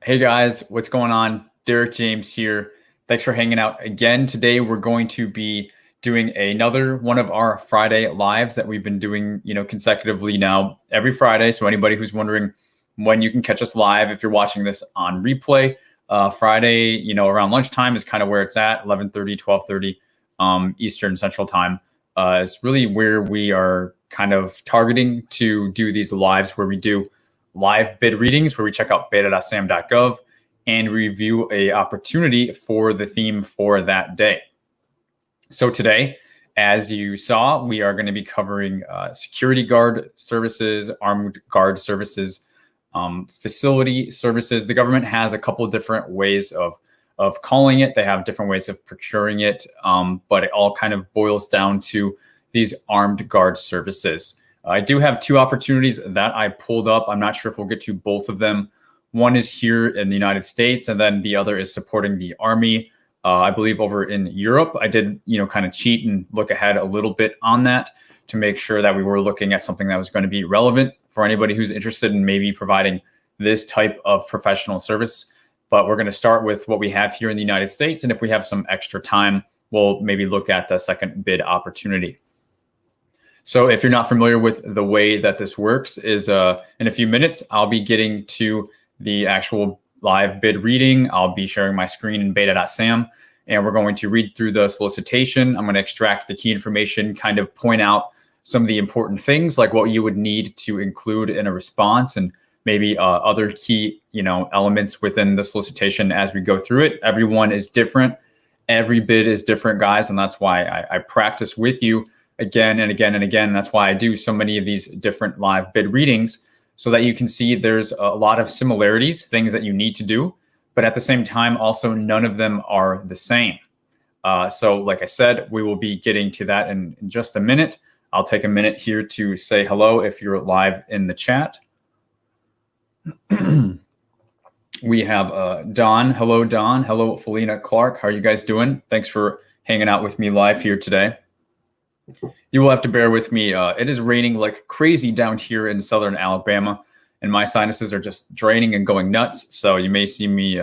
Hey guys, what's going on? Derek James here. Thanks for hanging out again. Today we're going to be doing another one of our Friday lives that we've been doing, consecutively now every Friday. So anybody who's wondering when you can catch us live, if you're watching this on replay, Friday, around lunchtime is kind of where it's at, 11:30, 12:30 Eastern Central Time. Is really where we are kind of targeting to do these lives where we do live bid readings, where we check out beta.sam.gov and review a opportunity for the theme for that day. So today, as you saw, we are going to be covering security guard services, armed guard services, facility services. The government has a couple of different ways of calling it. They have different ways of procuring it, but it all kind of boils down to these armed guard services. I do have two opportunities that I pulled up. I'm not sure if we'll get to both of them. One is here in the United States, and then the other is supporting the Army, I believe over in Europe. I did, kind of cheat and look ahead a little bit on that to make sure that we were looking at something that was going to be relevant for anybody who's interested in maybe providing this type of professional service. But we're going to start with what we have here in the United States. And if we have some extra time, we'll maybe look at the second bid opportunity. So if you're not familiar with the way that this works is in a few minutes, I'll be getting to the actual live bid reading. I'll be sharing my screen in beta.sam, and we're going to read through the solicitation. I'm going to extract the key information, kind of point out some of the important things like what you would need to include in a response and maybe other key, elements within the solicitation as we go through it. Everyone is different. Every bid is different, guys. And that's why I practice with you again and again and again. That's why I do so many of these different live bid readings, so that you can see there's a lot of similarities, things that you need to do, but at the same time, also none of them are the same. So like I said, we will be getting to that in just a minute. I'll take a minute here to say hello if you're live in the chat. We have Don. Hello, Don. Hello, Felina Clark. How are you guys doing? Thanks for hanging out with me live here today. You will have to bear with me. It is raining like crazy down here in southern Alabama, and my sinuses are just draining and going nuts. So you may see me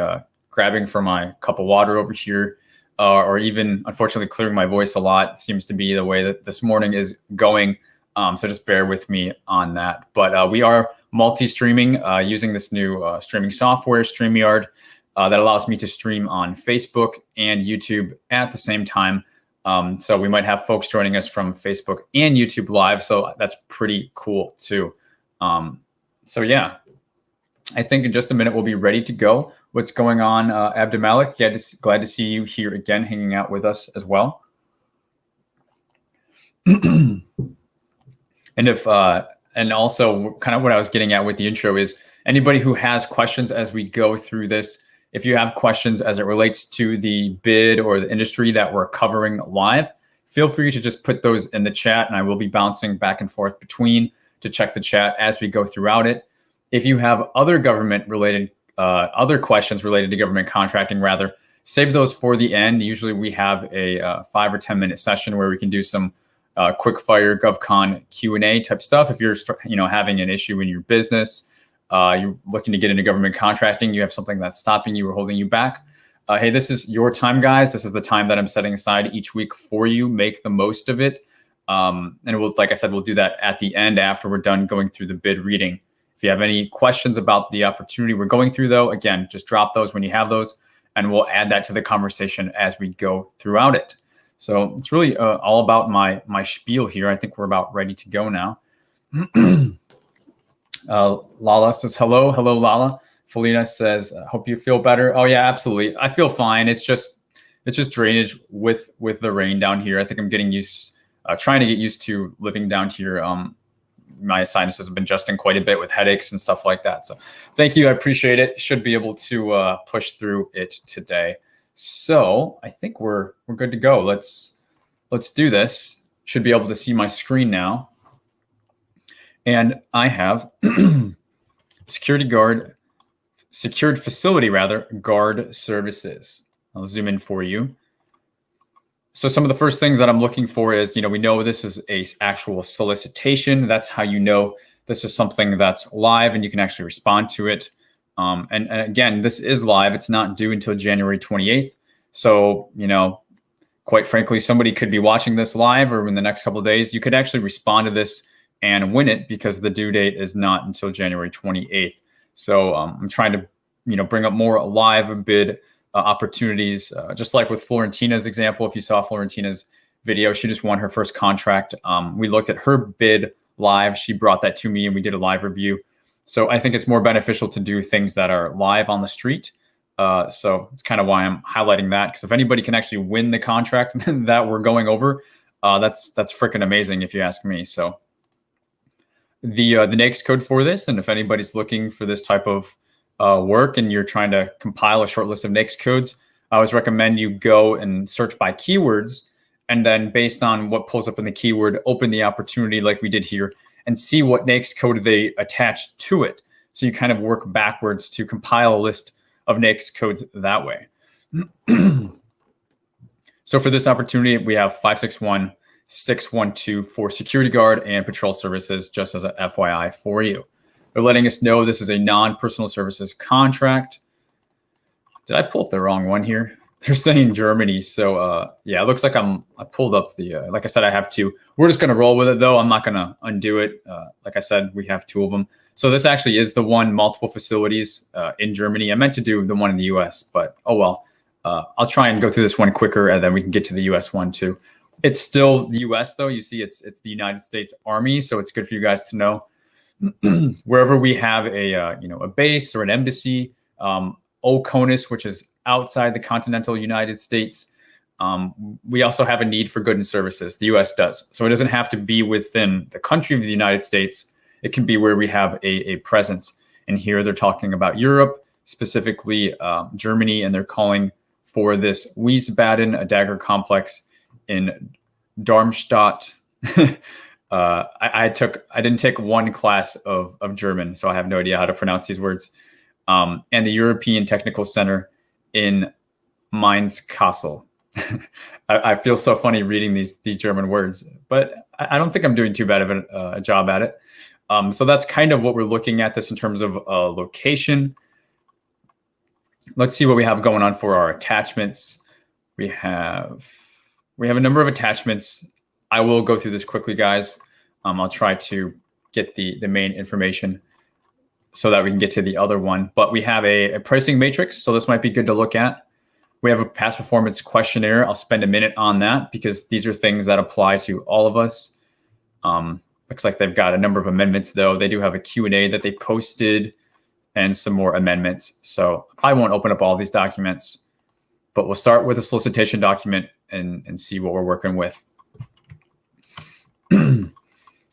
grabbing for my cup of water over here, or even, unfortunately, clearing my voice a lot. It seems to be the way that this morning is going. So just bear with me on that. But we are multi-streaming using this new streaming software, StreamYard, that allows me to stream on Facebook and YouTube at the same time. So we might have folks joining us from Facebook and YouTube Live. So that's pretty cool too. So yeah, I think in just a minute we'll be ready to go. What's going on, Abdimalik? Yeah, glad to see you here again, hanging out with us as well. And and also kind of what I was getting at with the intro is anybody who has questions as we go through this. If you have questions as it relates to the bid or the industry that we're covering live, feel free to just put those in the chat, and I will be bouncing back and forth between to check the chat as we go throughout it. If you have other other questions related to government contracting, rather, save those for the end. Usually we have a 5 or 10 minute session where we can do some quick fire GovCon Q&A type stuff. If you're having an issue in your business, you're looking to get into government contracting, you have something that's stopping you or holding you back. Hey, this is your time, guys. This is the time that I'm setting aside each week for you. Make the most of it. And like I said, we'll do that at the end after we're done going through the bid reading. If you have any questions about the opportunity we're going through, though, again, just drop those when you have those, and we'll add that to the conversation as we go throughout it. So it's really all about my spiel here. I think we're about ready to go now. Lala says hello. Hello, Lala. Felina says, hope you feel better. Oh yeah, absolutely. I feel fine. It's just drainage with the rain down here. I think I'm getting trying to get used to living down here. My sinuses have been adjusting quite a bit with headaches and stuff like that. So thank you. I appreciate it. Should be able to push through it today. So I think we're good to go. Let's do this. Should be able to see my screen now. And I have secured facility guard services. I'll zoom in for you. So some of the first things that I'm looking for is, we know this is a actual solicitation. That's how you know this is something that's live and you can actually respond to it. And again, this is live. It's not due until January 28th. So, quite frankly, somebody could be watching this live or in the next couple of days. You could actually respond to this and win it because the due date is not until January 28th. So I'm trying to, bring up more live bid opportunities, just like with Florentina's example. If you saw Florentina's video, she just won her first contract. We looked at her bid live. She brought that to me and we did a live review. So I think it's more beneficial to do things that are live on the street. So it's kind of why I'm highlighting that, because if anybody can actually win the contract that we're going over, that's freaking amazing if you ask me. So the NAICS code for this, and if anybody's looking for this type of work and you're trying to compile a short list of NAICS codes, I always recommend you go and search by keywords, and then based on what pulls up in the keyword, open the opportunity like we did here and see what NAICS code they attach to it. So you kind of work backwards to compile a list of NAICS codes that way. So for this opportunity, we have 561-612 for security guard and patrol services, just as an FYI for you. They're letting us know this is a non-personal services contract. Did I pull up the wrong one here? They're saying Germany. So yeah, it looks like I pulled up the, like I said, I have two. We're just going to roll with it though. I'm not going to undo it. Like I said, we have two of them. So this actually is the one, multiple facilities in Germany. I meant to do the one in the US, but oh well. I'll try and go through this one quicker and then we can get to the US one too. It's still the US though. You see it's the United States Army. So it's good for you guys to know. Wherever we have a base or an embassy, OCONUS, which is outside the continental United States, we also have a need for goods and services. The US does. So it doesn't have to be within the country of the United States. It can be where we have a presence. And here they're talking about Europe, specifically Germany, and they're calling for this Wiesbaden, a dagger complex in Darmstadt. I didn't take one class of German, so I have no idea how to pronounce these words. And the European Technical Center in Mainz-Kassel. I feel so funny reading these German words, but I don't think I'm doing too bad of a job at it. So that's kind of what we're looking at this in terms of location. Let's see what we have going on for our attachments. We have a number of attachments. I will go through this quickly, guys. I'll try to get the main information so that we can get to the other one. But we have a pricing matrix, so this might be good to look at. We have a past performance questionnaire. I'll spend a minute on that because these are things that apply to all of us. Looks like they've got a number of amendments, though. They do have a Q&A that they posted and some more amendments. So I won't open up all these documents, but we'll start with a solicitation document and see what we're working with.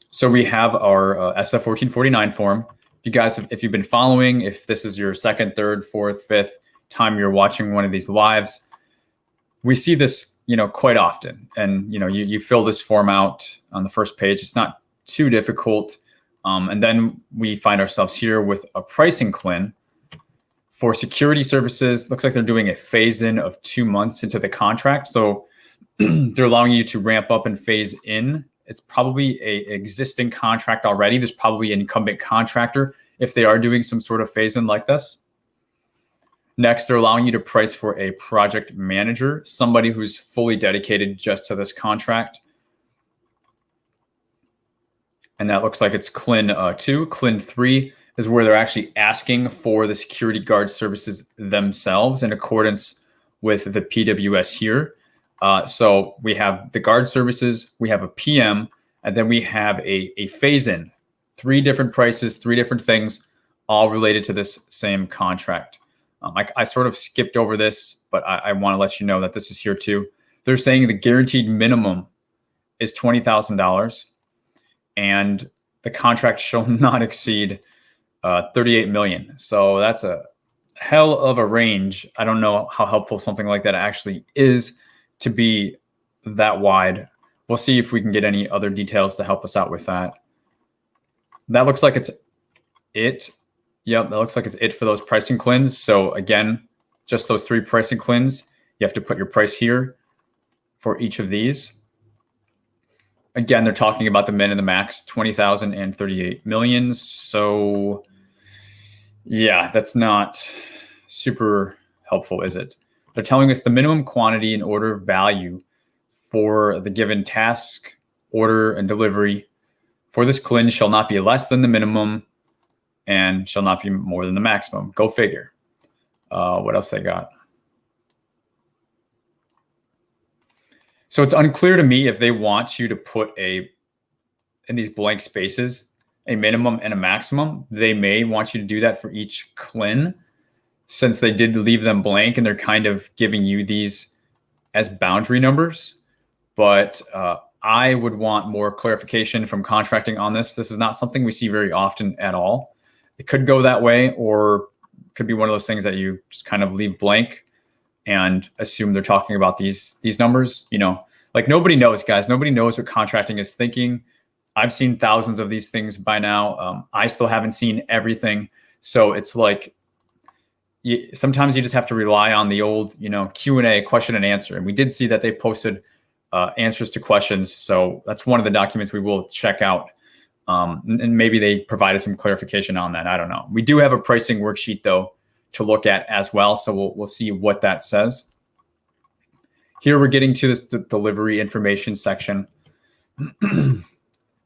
So we have our SF 1449 form. You guys, if you've been following, if this is your second, third, fourth, fifth time you're watching one of these lives, we see this, quite often. And, you fill this form out on the first page. It's not too difficult. And then we find ourselves here with a pricing CLIN for security services. Looks like they're doing a phase-in of 2 months into the contract. So they're allowing you to ramp up and phase in. It's probably a existing contract already. There's probably an incumbent contractor if they are doing some sort of phase-in like this. Next, they're allowing you to price for a project manager, somebody who's fully dedicated just to this contract. And that looks like it's CLIN 2. CLIN 3 is where they're actually asking for the security guard services themselves in accordance with the PWS here. So we have the guard services, we have a PM, and then we have a phase-in. 3 different prices, 3 different things, all related to this same contract. I sort of skipped over this, but I want to let you know that this is here too. They're saying the guaranteed minimum is $20,000, and the contract shall not exceed 38 million. So that's a hell of a range. I don't know how helpful something like that actually is to be that wide. We'll see if we can get any other details to help us out with that. That looks like it's it. Yep, that looks like it's it for those pricing CLINs. So again, just those 3 pricing CLINs. You have to put your price here for each of these. Again, they're talking about the min and the max, 20,000 and 38 million. So Yeah, that's not super helpful, is it? They're telling us the minimum quantity and order value for the given task, order, and delivery for this CLIN shall not be less than the minimum and shall not be more than the maximum. Go figure. What else they got? So it's unclear to me if they want you to put in these blank spaces, a minimum and a maximum. They may want you to do that for each CLIN, since they did leave them blank and they're kind of giving you these as boundary numbers. But I would want more clarification from contracting on this. This is not something we see very often at all. It could go that way, or it could be one of those things that you just kind of leave blank and assume they're talking about these numbers. You know, like nobody knows, guys. Nobody knows what contracting is thinking. I've seen thousands of these things by now. I still haven't seen everything. So it's like, sometimes you just have to rely on the old, Q&A, question and answer. And we did see that they posted answers to questions. So that's one of the documents we will check out. And maybe they provided some clarification on that. I don't know. We do have a pricing worksheet, though, to look at as well. So we'll see what that says. Here we're getting to this delivery information section.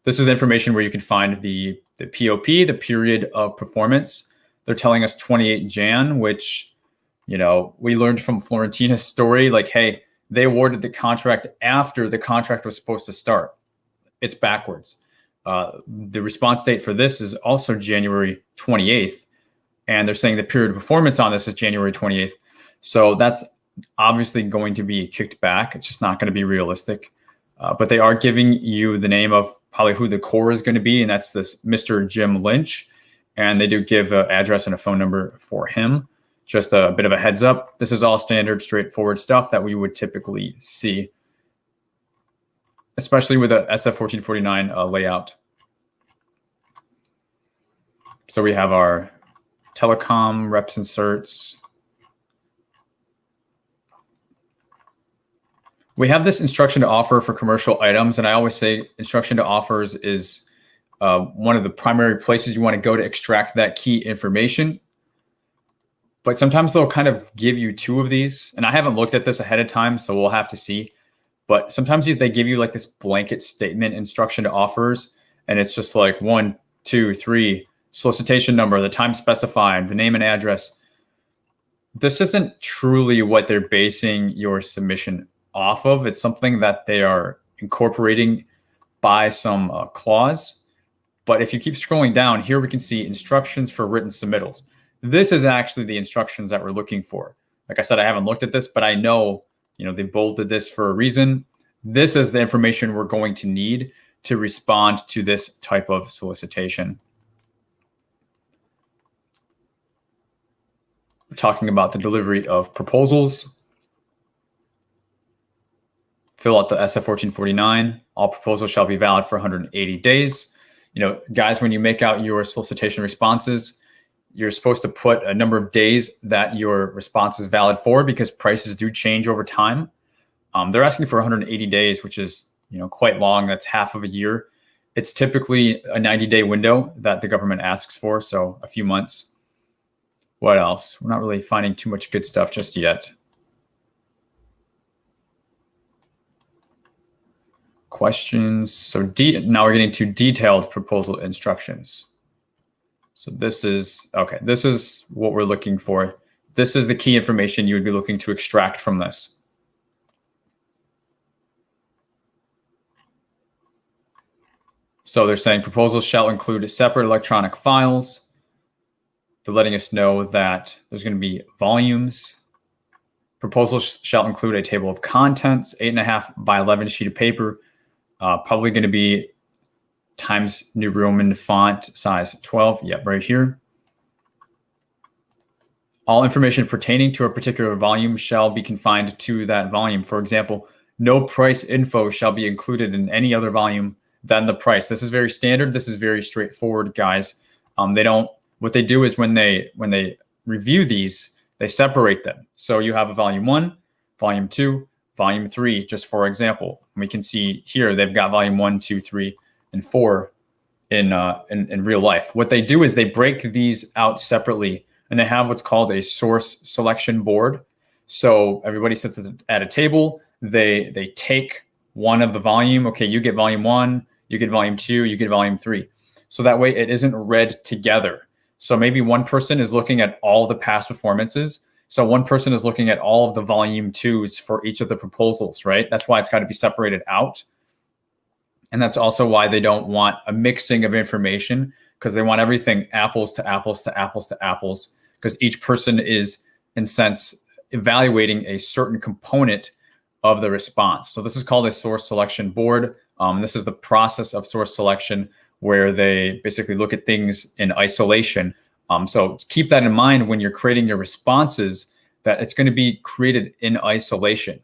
This is information where you can find the POP, the period of performance. They're telling us 28 Jan, which, we learned from Florentina's story, like, hey, they awarded the contract after the contract was supposed to start. It's backwards. The response date for this is also January 28th. And they're saying the period of performance on this is January 28th. So that's obviously going to be kicked back. It's just not going to be realistic. But they are giving you the name of probably who the core is going to be. And that's this Mr. Jim Lynch. And they do give an address and a phone number for him. Just a bit of a heads up. This is all standard, straightforward stuff that we would typically see, especially with a SF1449 layout. So we have our telecom reps inserts. We have this instruction to offer for commercial items. And I always say instruction to offers is one of the primary places you want to go to extract that key information. But sometimes they'll kind of give you two of these. And I haven't looked at this ahead of time, so we'll have to see. But sometimes they give you like this blanket statement instruction to offers. And it's just like 1, 2, 3, solicitation number, the time specified, the name and address. This isn't truly what they're basing your submission off of. It's something that they are incorporating by some clause. But if you keep scrolling down here, we can see instructions for written submittals. This is actually the instructions that we're looking for. Like I said, I haven't looked at this, but I know, they bolded this for a reason. This is the information we're going to need to respond to this type of solicitation. We're talking about the delivery of proposals. Fill out the SF1449. All proposals shall be valid for 180 days. Guys, when you make out your solicitation responses, you're supposed to put a number of days that your response is valid for, because prices do change over time. They're asking for 180 days, which is quite long. That's half of a year. It's typically a 90-day window that the government asks for, so a few months. What else? We're not really finding too much good stuff just yet. Questions. So now we're getting to detailed proposal instructions. So this is what we're looking for. This is the key information you would be looking to extract from this. So they're saying proposals shall include separate electronic files. They're letting us know that there's going to be volumes. Proposals shall include a table of contents, 8.5 by 11 sheet of paper, probably going to be Times New Roman font size 12. Yep, right here. All information pertaining to a particular volume shall be confined to that volume. For example, no price info shall be included in any other volume than the price. This is very standard. This is very straightforward, guys. What they do is when they review these, they separate them. So you have a volume 1, volume 2, volume 3, just for example. We can see here they've got volume 1, 2, 3, and 4 in real life. What they do is they break these out separately, and they have what's called a source selection board. So everybody sits at a table. They take one of the volume. Okay, you get volume 1, you get volume 2, you get volume 3. So that way it isn't read together. So maybe one person is looking at all the past performances. So one person is looking at all of the volume 2s for each of the proposals, right? That's why it's got to be separated out. And that's also why they don't want a mixing of information, because they want everything apples to apples to apples to apples, because each person is, in sense, evaluating a certain component of the response. So this is called a source selection board. This is the process of source selection where they basically look at things in isolation. So keep that in mind when you're creating your responses, that it's going to be created in isolation.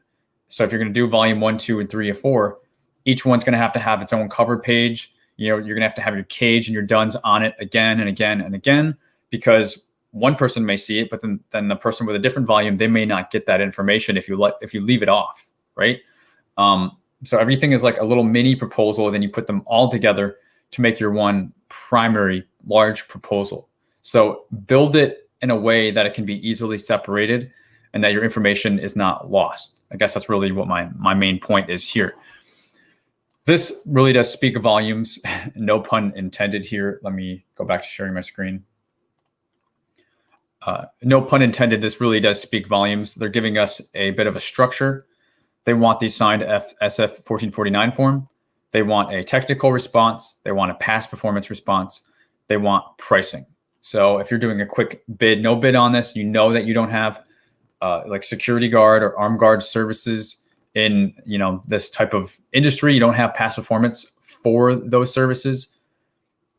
So if you're going to do volume 1, 2, and 3, and 4, each one's going to have its own cover page. You're going to have your cage and your duns on it again and again and again, because one person may see it, but then the person with a different volume, they may not get that information if you leave it off, right? So everything is like a little mini proposal, and then you put them all together to make your one primary large proposal. So build it in a way that it can be easily separated and that your information is not lost. I guess that's really what my main point is here. This really does speak volumes, no pun intended here. Let me go back to sharing my screen. No pun intended, this really does speak volumes. They're giving us a bit of a structure. They want the signed SF 1449 form. They want a technical response. They want a past performance response. They want pricing. So if you're doing a quick bid, no bid on this, you know that you don't have like security guard or armed guard services in this type of industry. You don't have past performance for those services.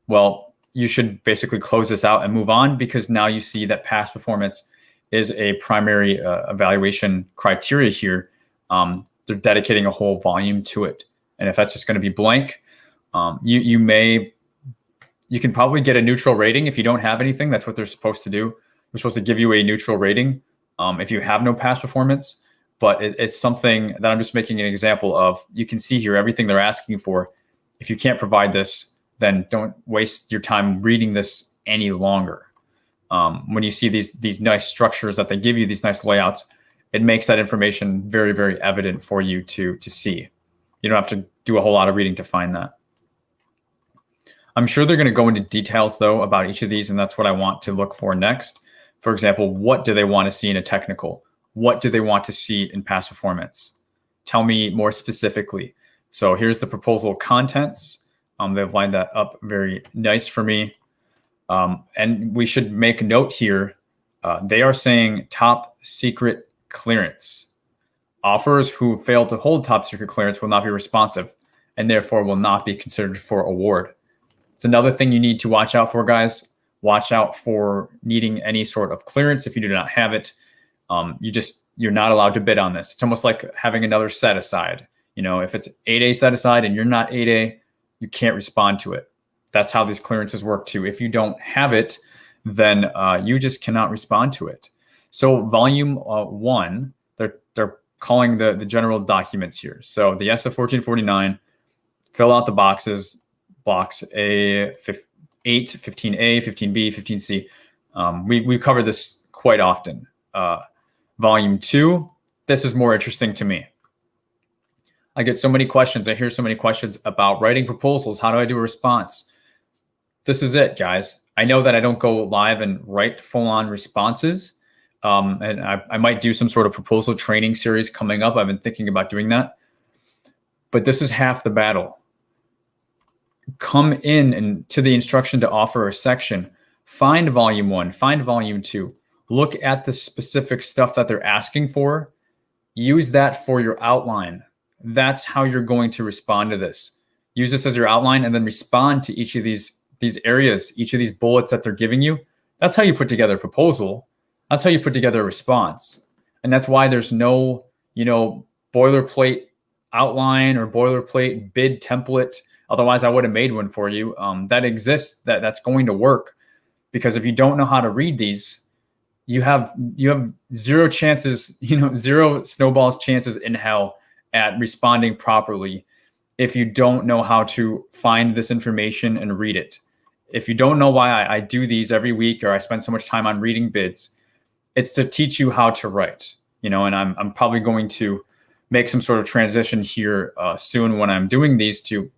Well, you should basically close this out and move on, because now you see that past performance is a primary evaluation criteria here. They're dedicating a whole volume to it. And if that's just going to be blank, you can probably get a neutral rating if you don't have anything. That's what they're supposed to do. They're supposed to give you a neutral rating if you have no past performance. But it's something that I'm just making an example of. You can see here everything they're asking for. If you can't provide this, then don't waste your time reading this any longer. When you see these nice structures that they give you, these nice layouts, it makes that information very, very evident for you to see. You don't have to do a whole lot of reading to find that. I'm sure they're going to go into details, though, about each of these, and that's what I want to look for next. For example, what do they want to see in a technical? What do they want to see in past performance? Tell me more specifically. So here's the proposal contents. They've lined that up very nice for me. And we should make note here. They are saying top secret clearance. Offers who fail to hold top secret clearance will not be responsive and therefore will not be considered for award. It's another thing you need to watch out for, guys. Watch out for needing any sort of clearance. If you do not have it, you're not allowed to bid on this. It's almost like having another set aside. If it's 8A set aside and you're not 8A, you can't respond to it. That's how these clearances work too. If you don't have it, then you just cannot respond to it. So volume 1, they're calling the general documents here. So the SF 1449, fill out the boxes, blocks A, 8, 15A, 15B, 15C. We've covered this quite often. Volume 2, this is more interesting to me. I get so many questions. I hear so many questions about writing proposals. How do I do a response? This is it, guys. I know that I don't go live and write full-on responses. And I might do some sort of proposal training series coming up. I've been thinking about doing that. But this is half the battle. Come in and to the instruction to offer a section. Find volume 1, find volume 2. Look at the specific stuff that they're asking for. Use that for your outline. That's how you're going to respond to this. Use this as your outline and then respond to each of these areas, each of these bullets that they're giving you. That's how you put together a proposal. That's how you put together a response. And that's why there's no, boilerplate outline or boilerplate bid template. Otherwise, I would have made one for you. That exists, that's going to work. Because if you don't know how to read these, you have zero chances, zero snowballs chances in hell at responding properly if you don't know how to find this information and read it. If you don't know why I do these every week, or I spend so much time on reading bids, it's to teach you how to write, and I'm probably going to make some sort of transition here soon when I'm doing these to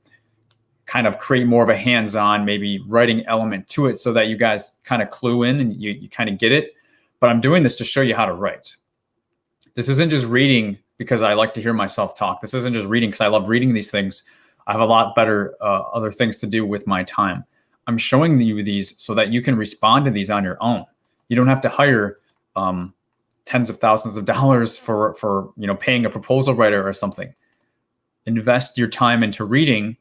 kind of create more of a hands-on, maybe writing element to it so that you guys kind of clue in and you kind of get it. But I'm doing this to show you how to write. This isn't just reading because I like to hear myself talk. This isn't just reading because I love reading these things. I have a lot better other things to do with my time. I'm showing you these so that you can respond to these on your own. You don't have to hire tens of thousands of dollars for paying a proposal writer or something. Invest your time into reading,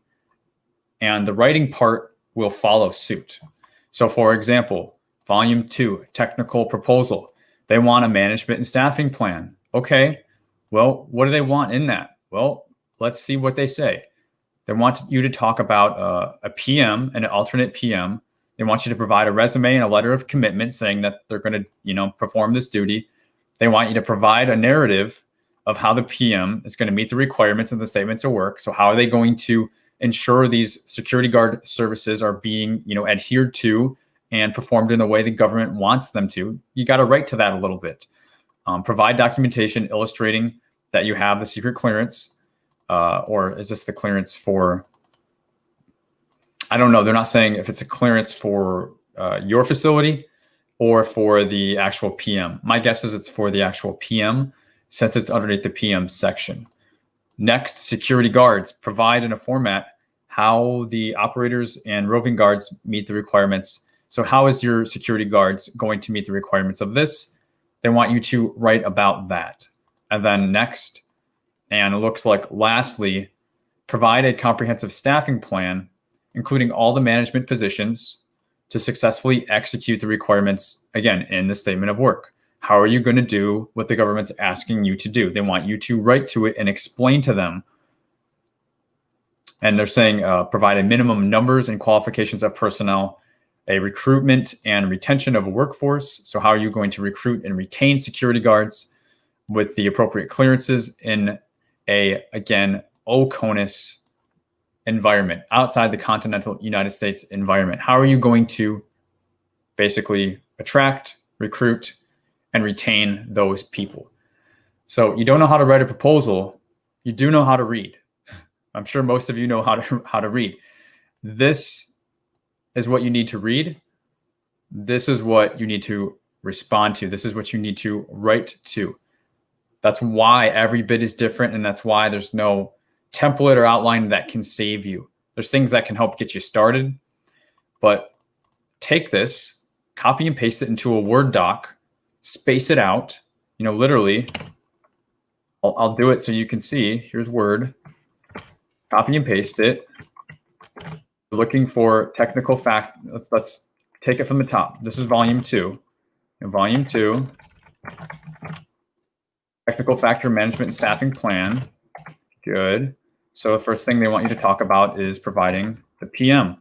and the writing part will follow suit. So for example, Volume 2, technical proposal. They want a management and staffing plan. Okay, well, what do they want in that? Well, let's see what they say. They want you to talk about a PM and an alternate PM. They want you to provide a resume and a letter of commitment saying that they're going to, perform this duty. They want you to provide a narrative of how the PM is going to meet the requirements of the statements of work. So how are they going to ensure these security guard services are being, adhered to and performed in the way the government wants them to? You got to write to that a little bit. Provide documentation illustrating that you have the secret clearance, or is this the clearance for, I don't know. They're not saying if it's a clearance for your facility or for the actual PM. My guess is it's for the actual PM, since it's underneath the PM section. Next, security guards. Provide in a format how the operators and roving guards meet the requirements. So how is your security guards going to meet the requirements of this? They want you to write about that. And then next, and it looks like lastly, provide a comprehensive staffing plan, including all the management positions, to successfully execute the requirements, again, in the statement of work. How are you going to do what the government's asking you to do? They want you to write to it and explain to them. And they're saying provide a minimum numbers and qualifications of personnel, a recruitment and retention of a workforce. So how are you going to recruit and retain security guards with the appropriate clearances in a, again, OCONUS environment, outside the continental United States environment? How are you going to basically attract, recruit, and retain those people? So you don't know how to write a proposal. You do know how to read. I'm sure most of you know how to read. This is what you need to read. This is what you need to respond to. This is what you need to write to. That's why every bid is different, and that's why there's no template or outline that can save you. There's things that can help get you started, but take this, copy and paste it into a Word doc, space it out, literally. I'll do it so you can see. Here's Word, copy and paste it. Looking for technical fact. Let's take it from the top. This is Volume 2. In Volume 2, technical factor management and staffing plan. Good. So the first thing they want you to talk about is providing the PM.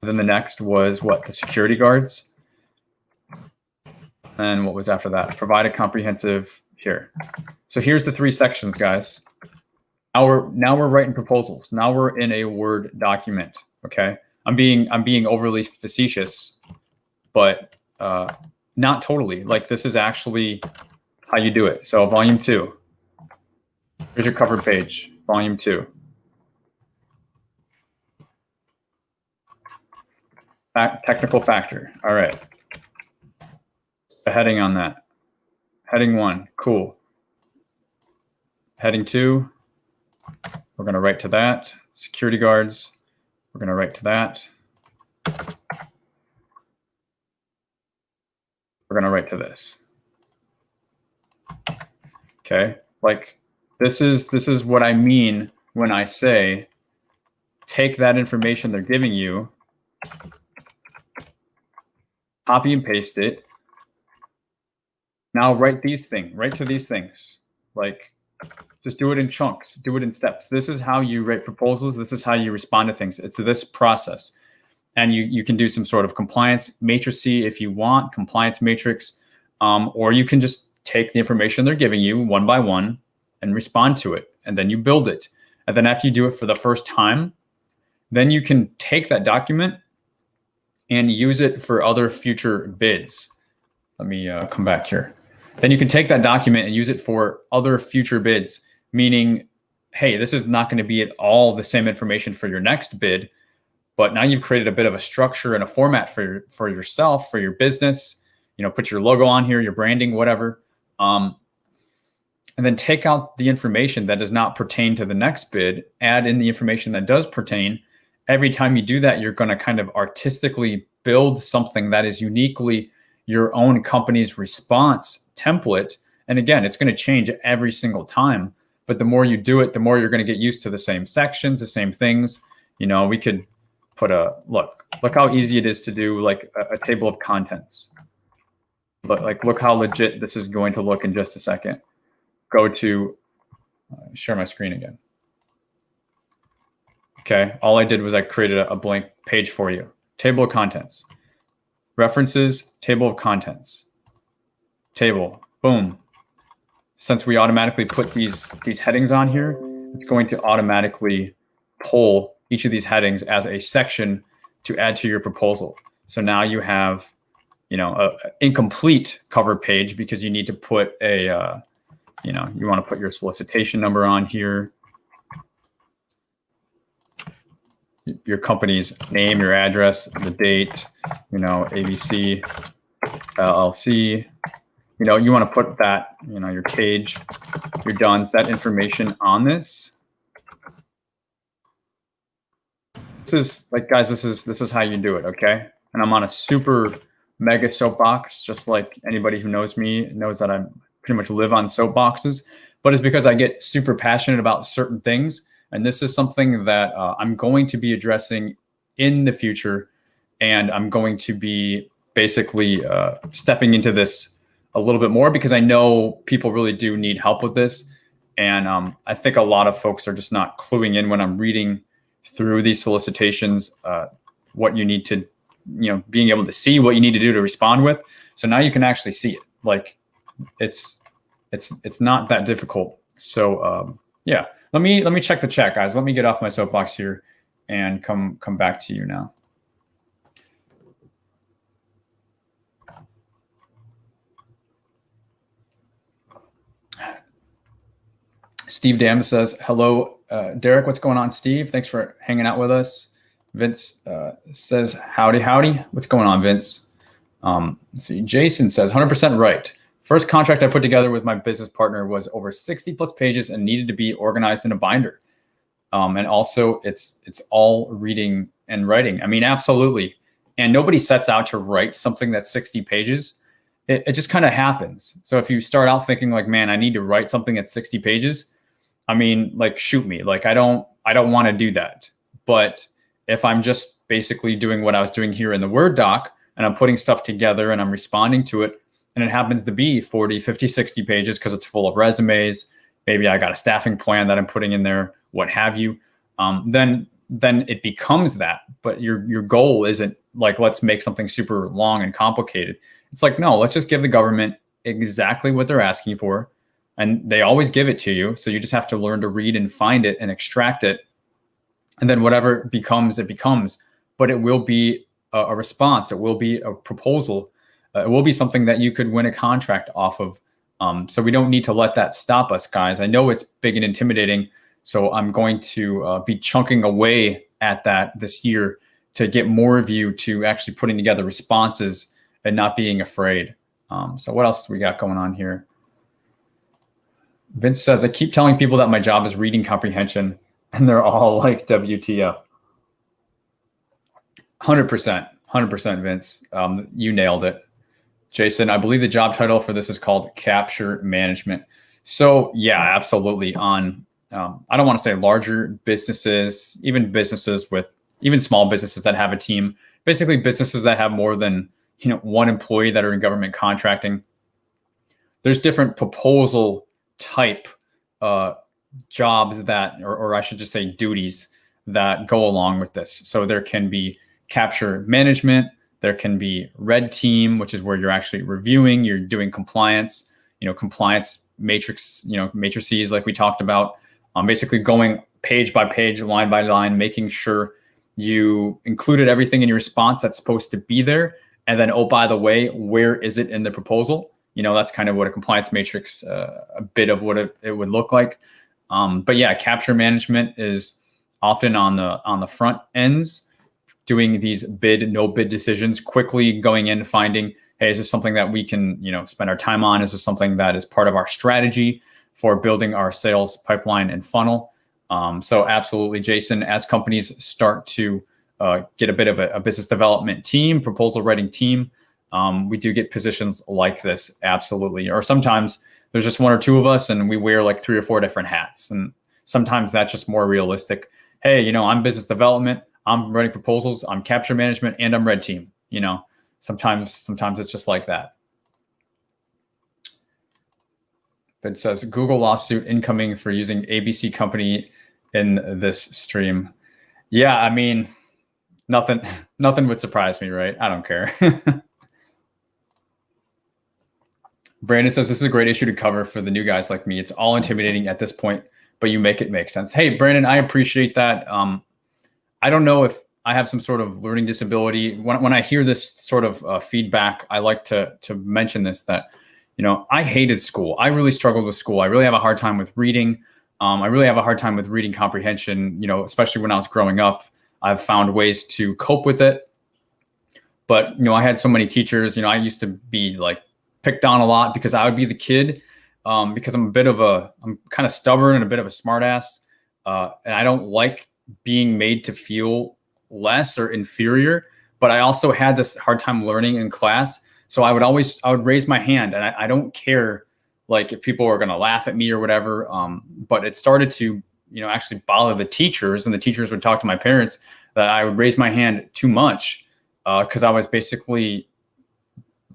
Then the next was what? The security guards. And what was after that? Provide a comprehensive here. So here's the 3 sections, guys. Now we're writing proposals. Now we're in a Word document. Okay. I'm being overly facetious, but not totally. Like, this is actually how you do it. So Volume 2. Here's your cover page, Volume 2. Technical factor. All right. A heading on that. Heading 1, cool. Heading 2, we're going to write to that. Security guards, we're going to write to that. We're going to write to this. Okay, like, this is what I mean when I say take that information they're giving you, copy and paste it. Now write these things, write to these things. Like, just do it in chunks, do it in steps. This is how you write proposals. This is how you respond to things. It's this process. And you can do some sort of compliance matrix if you want, compliance matrix, or you can just take the information they're giving you one by one and respond to it. And then you build it. And then after you do it for the first time, then you can take that document and use it for other future bids. Let me come back here. Then you can take that document and use it for other future bids, meaning, hey, this is not going to be at all the same information for your next bid, but now you've created a bit of a structure and a format for yourself, for your business. Put your logo on here, your branding, whatever. And then take out the information that does not pertain to the next bid, add in the information that does pertain. Every time you do that, you're going to kind of artistically build something that is uniquely your own company's response template. And again, it's going to change every single time. But the more you do it, the more you're going to get used to the same sections, the same things. We could put look how easy it is to do like a table of contents. But look how legit this is going to look in just a second. Go to share my screen again. Okay, all I did was I created a blank page for you. Table of contents. References, table of contents. Table, boom. Since we automatically put these headings on here, it's going to automatically pull each of these headings as a section to add to your proposal. So now you have, an incomplete cover page because you need to put a, you want to put your solicitation number on here, your company's name, your address, the date, ABC, LLC. You want to put that, your cage, your DUNS, that information on this. This is guys, this is how you do it, okay? And I'm on a super mega soapbox, just like anybody who knows me knows that I pretty much live on soapboxes, but it's because I get super passionate about certain things. And this is something that I'm going to be addressing in the future. And I'm going to be basically stepping into this a little bit more because I know people really do need help with this. And I think a lot of folks are just not cluing in when I'm reading through these solicitations, what you need to, being able to see what you need to do to respond with. So now you can actually see it. It's not that difficult. So yeah, let me check the chat, guys. Let me get off my soapbox here and come back to you now. Steve Dam says, hello, Derek. What's going on, Steve? Thanks for hanging out with us. Vince says, howdy, howdy. What's going on, Vince? Let's see. Jason says, 100% right. First contract I put together with my business partner was over 60 plus pages and needed to be organized in a binder. And also it's all reading and writing. I mean, absolutely. And nobody sets out to write something that's 60 pages. It just kind of happens. So if you start out thinking like, man, I need to write something at 60 pages, I mean, shoot me. I don't want to do that. But if I'm just basically doing what I was doing here in the Word doc and I'm putting stuff together and I'm responding to it, and it happens to be 40, 50, 60 pages because it's full of resumes, maybe I got a staffing plan that I'm putting in there, what have you, then it becomes that. But your goal isn't let's make something super long and complicated. It's no, let's just give the government exactly what they're asking for. And they always give it to you. So you just have to learn to read and find it and extract it. And then whatever it becomes, it becomes. But it will be a response. It will be a proposal. It will be something that you could win a contract off of. So we don't need to let that stop us, guys. I know it's big and intimidating. So I'm going to be chunking away at that this year to get more of you to actually putting together responses and not being afraid. So what else do we got going on here? Vince says, I keep telling people that my job is reading comprehension and they're all like, WTF. 100%, Vince. You nailed it. Jason, I believe the job title for this is called Capture Management. So yeah, absolutely. On, I don't want to say larger businesses, even small businesses that have a team, basically businesses that have more than, one employee that are in government contracting. There's different proposal type jobs that, or I should just say duties that go along with this. So there can be capture management, there can be red team, which is where you're actually reviewing, you're doing compliance, compliance matrices like we talked about, basically going page by page, line by line, making sure you included everything in your response that's supposed to be there. And then, oh, by the way, where is it in the proposal? That's kind of what a compliance matrix, a bit of what it would look like. But yeah, capture management is often on the front ends, doing these bid, no bid decisions, quickly going in, finding, hey, is this something that we can, spend our time on? Is this something that is part of our strategy for building our sales pipeline and funnel? So absolutely, Jason, as companies start to get a bit of a business development team, proposal writing team, we do get positions like this, absolutely. Or sometimes there's just one or two of us and we wear like 3 or 4 different hats. And sometimes that's just more realistic. Hey, I'm business development, I'm writing proposals, I'm capture management, and I'm red team. Sometimes it's just like that. It says Google lawsuit incoming for using ABC company in this stream. Yeah, I mean, nothing would surprise me, right? I don't care. Brandon says, this is a great issue to cover for the new guys like me. It's all intimidating at this point, but you make it make sense. Hey, Brandon, I appreciate that. I don't know if I have some sort of learning disability. When I hear this sort of feedback, I like to mention this, that, I hated school. I really struggled with school. I really have a hard time with reading. I really have a hard time with reading comprehension, especially when I was growing up. I've found ways to cope with it. But, I had so many teachers, I used to be like picked on a lot because I would be the kid, because I'm kind of stubborn and a bit of a smartass. And I don't like being made to feel less or inferior, but I also had this hard time learning in class. So I would raise my hand, and I don't care like if people are going to laugh at me or whatever. But it started to, actually bother the teachers, and the teachers would talk to my parents that I would raise my hand too much, because I was basically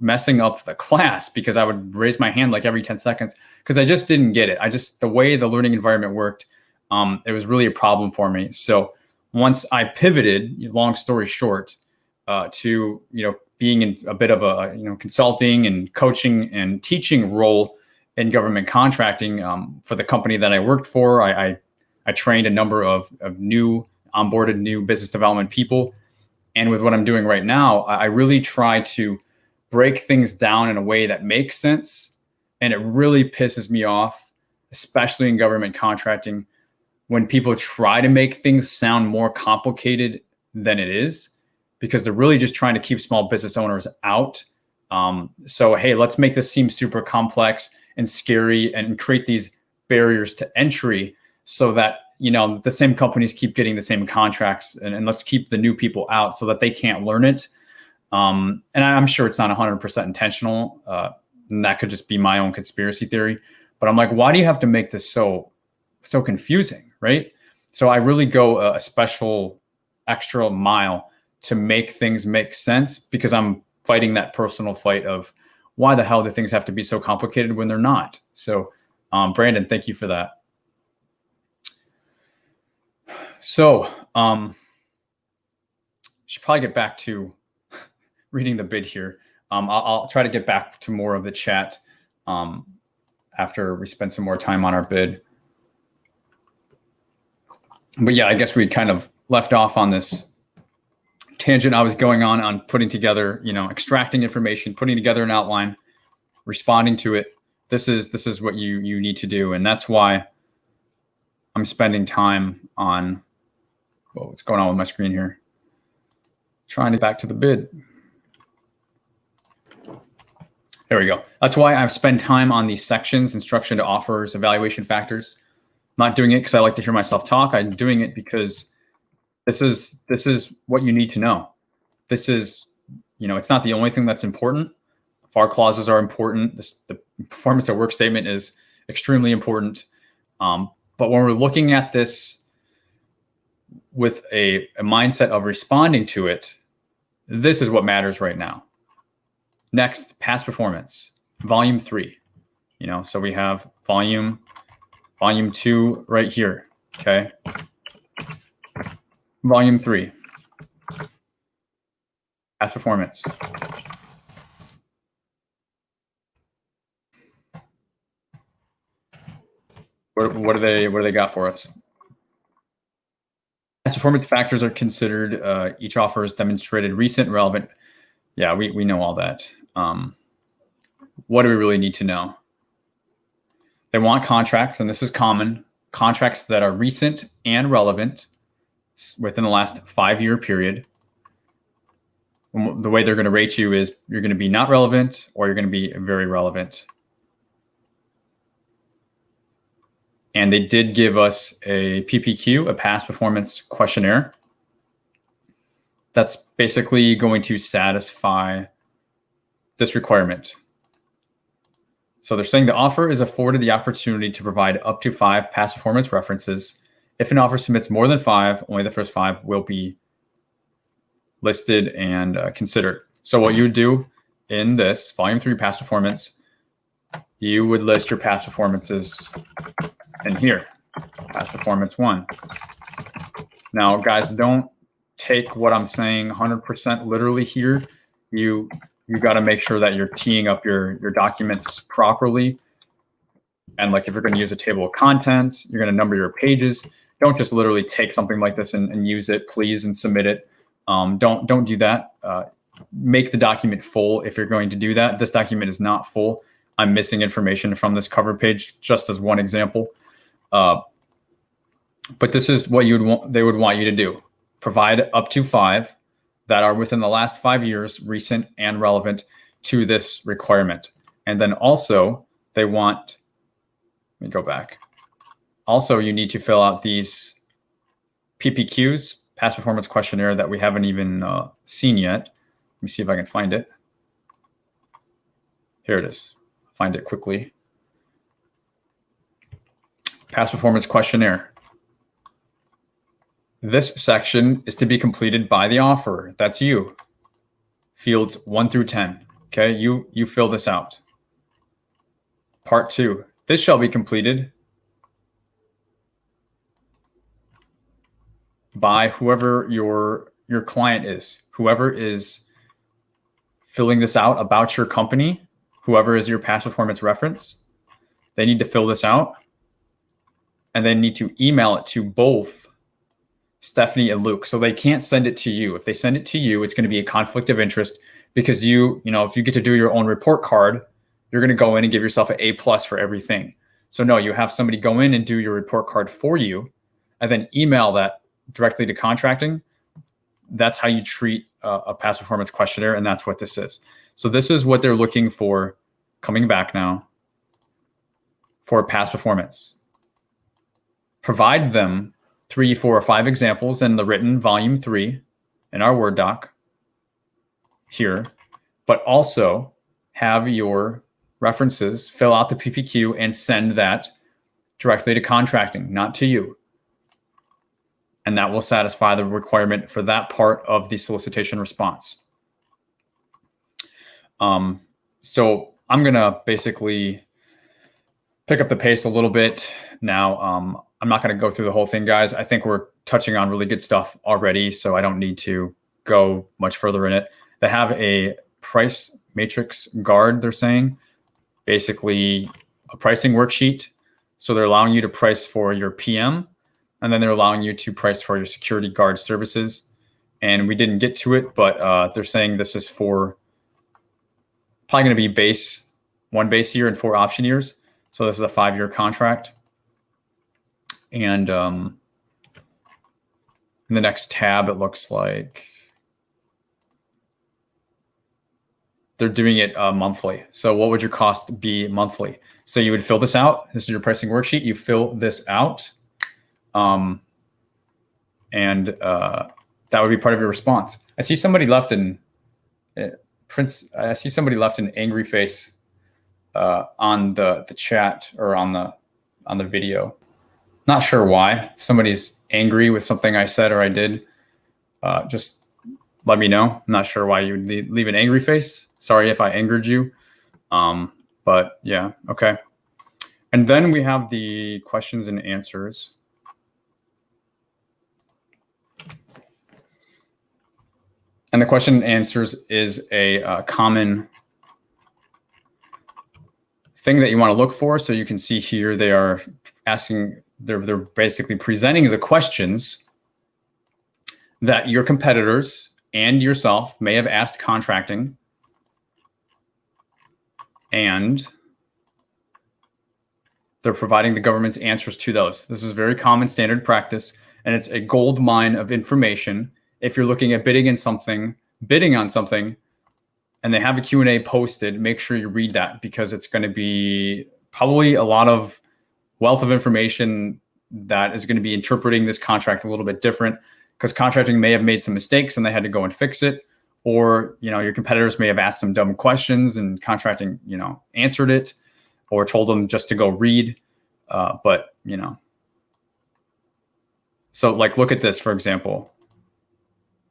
messing up the class, because I would raise my hand like every 10 seconds because I just didn't get it. The way the learning environment worked, it was really a problem for me. So once I pivoted, long story short, to, being in a bit of a, consulting and coaching and teaching role in government contracting, for the company that I worked for, I trained a number of onboarded new business development people. And with what I'm doing right now, I really try to break things down in a way that makes sense. And it really pisses me off, especially in government contracting, when people try to make things sound more complicated than it is, because they're really just trying to keep small business owners out. So, hey, let's make this seem super complex and scary and create these barriers to entry so that, the same companies keep getting the same contracts, and let's keep the new people out so that they can't learn it. And I'm sure it's not 100% intentional. And that could just be my own conspiracy theory. But I'm like, why do you have to make this so confusing, right? So I really go a special extra mile to make things make sense, because I'm fighting that personal fight of why the hell do things have to be so complicated when they're not? So Brandon, thank you for that. So should probably get back to reading the bid here. I'll try to get back to more of the chat after we spend some more time on our bid. But yeah, I guess we kind of left off on this tangent I was going on putting together, extracting information, putting together an outline, responding to it. This is what you need to do. And that's why I'm spending time on, what's going on with my screen here? Trying to get back to the bid. There we go. That's why I've spent time on these sections: instruction to offers, evaluation factors. I'm not doing it because I like to hear myself talk. I'm doing it because this is what you need to know. This is, it's not the only thing that's important. FAR clauses are important. The performance at work statement is extremely important. But when we're looking at this with a mindset of responding to it, this is what matters right now. Next, past performance, volume 3. So we have volume 2 right here. Okay. Volume 3, past performance. What do they got for us? performance factors are considered. Each offer is demonstrated recent, relevant. Yeah, we know all that. What do we really need to know? They want contracts, and this is common, contracts that are recent and relevant within the last 5-year period. The way they're going to rate you is you're going to be not relevant or you're going to be very relevant. And they did give us a PPQ, a past performance questionnaire. That's basically going to satisfy this requirement. So they're saying the offer is afforded the opportunity to provide up to 5 past performance references. If an offer submits more than 5, only the first 5 will be listed and considered. So what you would do in this volume 3 past performance, you would list your past performances in here. Past performance 1. Now, guys, don't take what I'm saying 100% literally here. You got to make sure that you're teeing up your documents properly. And like if you're going to use a table of contents, you're going to number your pages. Don't just literally take something like this and use it, please, and submit it. Don't do that. Make the document full if you're going to do that. This document is not full. I'm missing information from this cover page, just as one example. But this is what they would want you to do. Provide up to 5 that are within the last 5 years, recent and relevant to this requirement. And then also they want, let me go back. Also, you need to fill out these PPQs, past performance questionnaire, that we haven't even seen yet. Let me see if I can find it. Here it is. Find it quickly. Past performance questionnaire. This section is to be completed by the offerer. That's you. Fields 1 through 10. Okay, you fill this out. Part 2. This shall be completed by whoever your client is. Whoever is filling this out about your company, whoever is your past performance reference, they need to fill this out, and they need to email it to both Stephanie and Luke. So they can't send it to you. If they send it to you, it's going to be a conflict of interest, because if you get to do your own report card, you're going to go in and give yourself an A+ for everything. So no, you have somebody go in and do your report card for you, and then email that directly to contracting. That's how you treat a past performance questionnaire, and that's what this is. So this is what they're looking for coming back now for past performance. Provide them 3, 4, or 5 examples in the written volume 3 in our Word doc here, but also have your references fill out the PPQ and send that directly to contracting, not to you. And that will satisfy the requirement for that part of the solicitation response. So I'm going to basically pick up the pace a little bit now. I'm not going to go through the whole thing, guys. I think we're touching on really good stuff already, so I don't need to go much further in it. They have a price matrix guard, they're saying, basically a pricing worksheet. So they're allowing you to price for your PM, and then they're allowing you to price for your security guard services. And we didn't get to it, but they're saying this is for probably going to be one base year and 4 option years. So this is a 5-year contract. And in the next tab, it looks like they're doing it monthly. So what would your cost be monthly? So you would fill this out. This is your pricing worksheet. You fill this out. And that would be part of your response. I see somebody left in I see somebody left an angry face on the chat or on the video. Not sure why. If somebody's angry with something I said or I did, just let me know. I'm not sure why you would leave an angry face. Sorry if I angered you. But yeah, okay. And then we have the questions and answers. And the question and answers is a common thing that you want to look for. So you can see here they are asking, they're basically presenting the questions that your competitors and yourself may have asked contracting, and they're providing the government's answers to those. This is very common standard practice, and it's a gold mine of information. If you're looking at bidding on something, and they have a Q&A posted, make sure you read that, because it's going to be probably a lot of wealth of information that is going to be interpreting this contract a little bit different, because contracting may have made some mistakes and they had to go and fix it. Or, your competitors may have asked some dumb questions and contracting, answered it, or told them just to go read. So like, look at this, for example,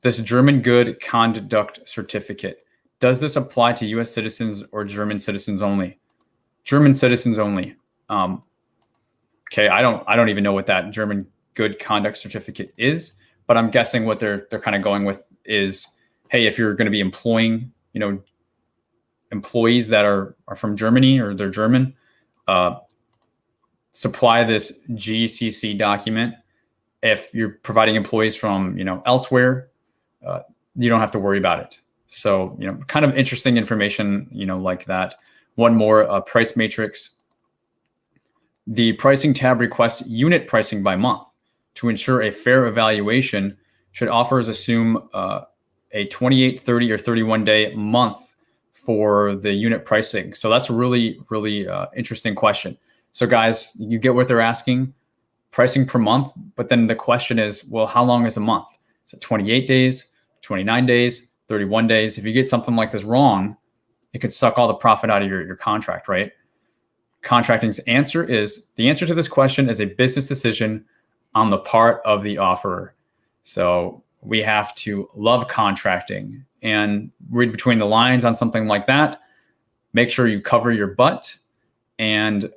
this German good conduct certificate. Does this apply to US citizens or German citizens only? German citizens only. Okay, I don't even know what that German good conduct certificate is, but I'm guessing what they're kind of going with is, hey, if you're going to be employing, employees that are from Germany or they're German, supply this GCC document. If you're providing employees from, elsewhere, you don't have to worry about it. So, kind of interesting information, like that. One more, price matrix. The pricing tab requests unit pricing by month. To ensure a fair evaluation, should offers assume a 28, 30, or 31-day month for the unit pricing? So that's a really, really interesting question. So guys, you get what they're asking, pricing per month, but then the question is, well, how long is a month? Is it 28 days, 29 days, 31 days? If you get something like this wrong, it could suck all the profit out of your contract, right? Contracting's answer is, the answer to this question is a business decision on the part of the offerer. So we have to love contracting and read between the lines on something like that. Make sure you cover your butt, and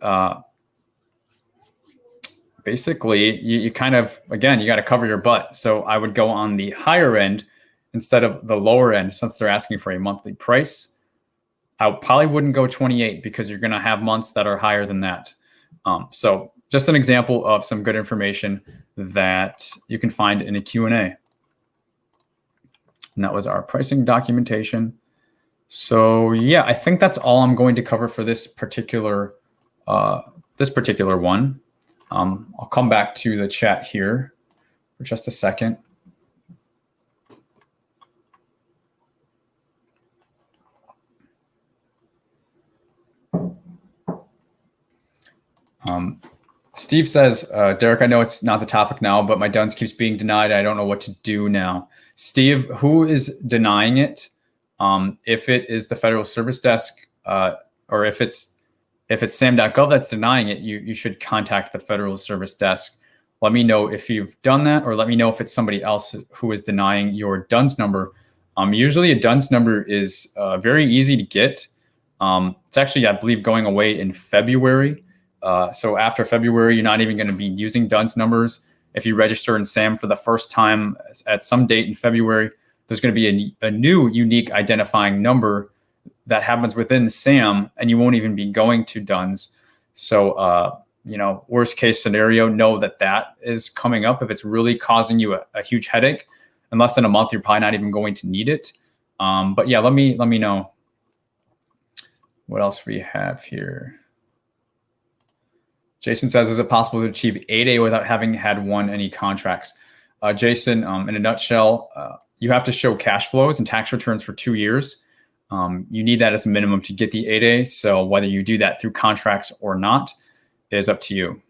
basically you kind of, again, you got to cover your butt. So I would go on the higher end instead of the lower end, since they're asking for a monthly price. I probably wouldn't go 28, because you're going to have months that are higher than that. So just an example of some good information that you can find in a Q&A. And that was our pricing documentation. So yeah, I think that's all I'm going to cover for this particular one. I'll come back to the chat here for just a second. Steve says, Derek, I know it's not the topic now, but my DUNS keeps being denied. I don't know what to do now. Steve, who is denying it? If it is the Federal Service Desk, or if it's sam.gov that's denying it, you should contact the Federal Service Desk. Let me know if you've done that, or let me know if it's somebody else who is denying your DUNS number. Usually a DUNS number is very easy to get. It's actually, I believe, going away in February. So after February, you're not even going to be using DUNS numbers. If you register in SAM for the first time at some date in February, there's going to be a new unique identifying number that happens within SAM, and you won't even be going to DUNS. So, worst case scenario, know that is coming up. If it's really causing you a huge headache, in less than a month, you're probably not even going to need it. But yeah, let me know what else we have here. Jason says, is it possible to achieve 8A without having had won any contracts? Jason, in a nutshell, you have to show cash flows and tax returns for 2 years. You need that as a minimum to get the 8A. So whether you do that through contracts or not is up to you.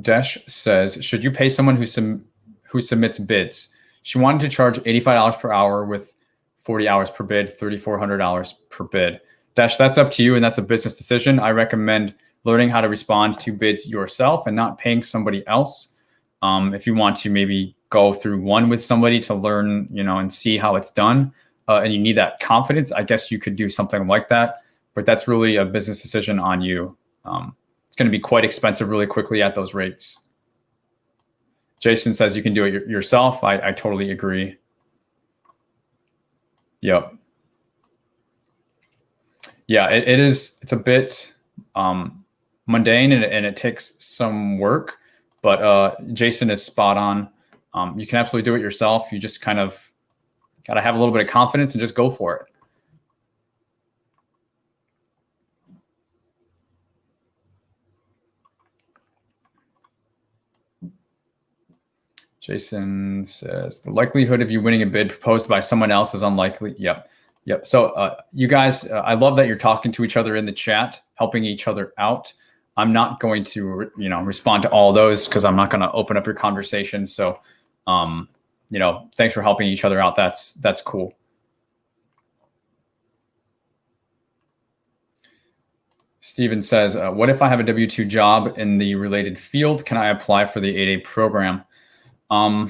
Desh says, should you pay someone who submits bids? She wanted to charge $85 per hour with 40 hours per bid, $3,400 per bid. Dash, that's up to you, and that's a business decision. I recommend learning how to respond to bids yourself and not paying somebody else. If you want to maybe go through one with somebody to learn, and see how it's done, and you need that confidence, I guess you could do something like that. But that's really a business decision on you. It's going to be quite expensive really quickly at those rates. Jason says you can do it yourself. I totally agree. Yep. Yeah, it's a bit mundane and it takes some work, but Jason is spot on. You can absolutely do it yourself. You just kind of got to have a little bit of confidence and just go for it. Jason says the likelihood of you winning a bid proposed by someone else is unlikely. Yep. So you guys, I love that you're talking to each other in the chat, helping each other out. I'm not going to, respond to all those because I'm not going to open up your conversation. So, thanks for helping each other out. That's cool. Steven says, what if I have a W-2 job in the related field? Can I apply for the 8A program? Not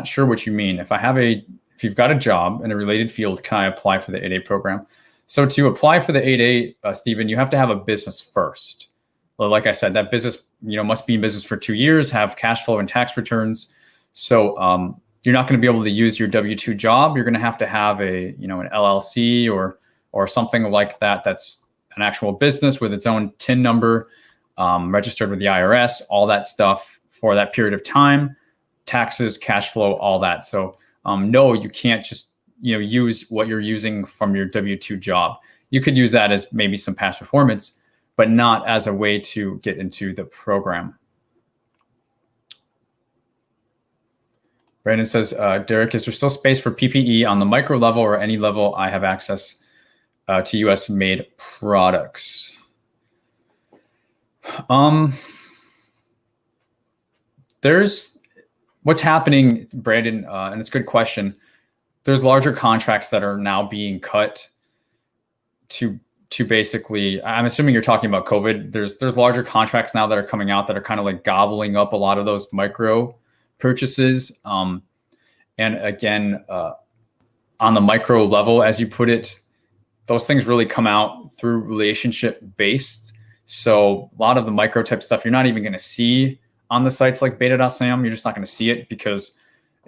sure what you mean. If you've got a job in a related field, can I apply for the 8A program? So to apply for the 8A, Stephen, you have to have a business first. Well, like I said, that business, must be in business for 2 years, have cash flow and tax returns. So you're not going to be able to use your W-2 job. You're going to have an LLC or something like that. That's an actual business with its own TIN number, registered with the IRS, all that stuff for that period of time. Taxes, cash flow, all that. So no, you can't just use what you're using from your W-2 job. You could use that as maybe some past performance, but not as a way to get into the program. Brandon says, Derek, is there still space for PPE on the micro level or any level I have access to US made products? There's what's happening, Brandon, and it's a good question. There's larger contracts that are now being cut to basically, I'm assuming you're talking about COVID. There's larger contracts now that are coming out that are kind of like gobbling up a lot of those micro purchases. And again, on the micro level, as you put it, those things really come out through relationship based. So a lot of the micro type stuff, you're not even going to see on the sites like beta.sam. You're just not going to see it because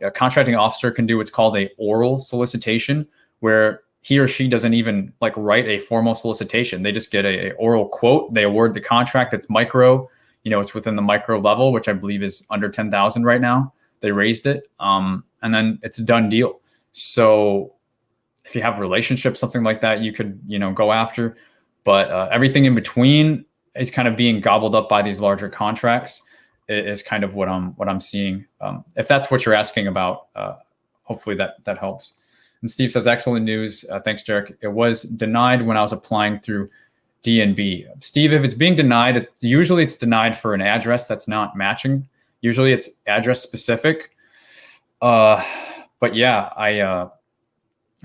a contracting officer can do what's called a oral solicitation, where he or she doesn't even write a formal solicitation. They just get a oral quote. They award the contract. It's micro, it's within the micro level, which I believe is under 10,000 right now. They raised it. And then it's a done deal. So if you have relationships, something like that, you could, go after, but everything in between is kind of being gobbled up by these larger contracts is kind of what I'm seeing. If that's what you're asking about, hopefully that helps. And Steve says, excellent news. Thanks, Derek. It was denied when I was applying through DNB. Steve, if it's being denied, usually it's denied for an address that's not matching. Usually it's address specific. But yeah, I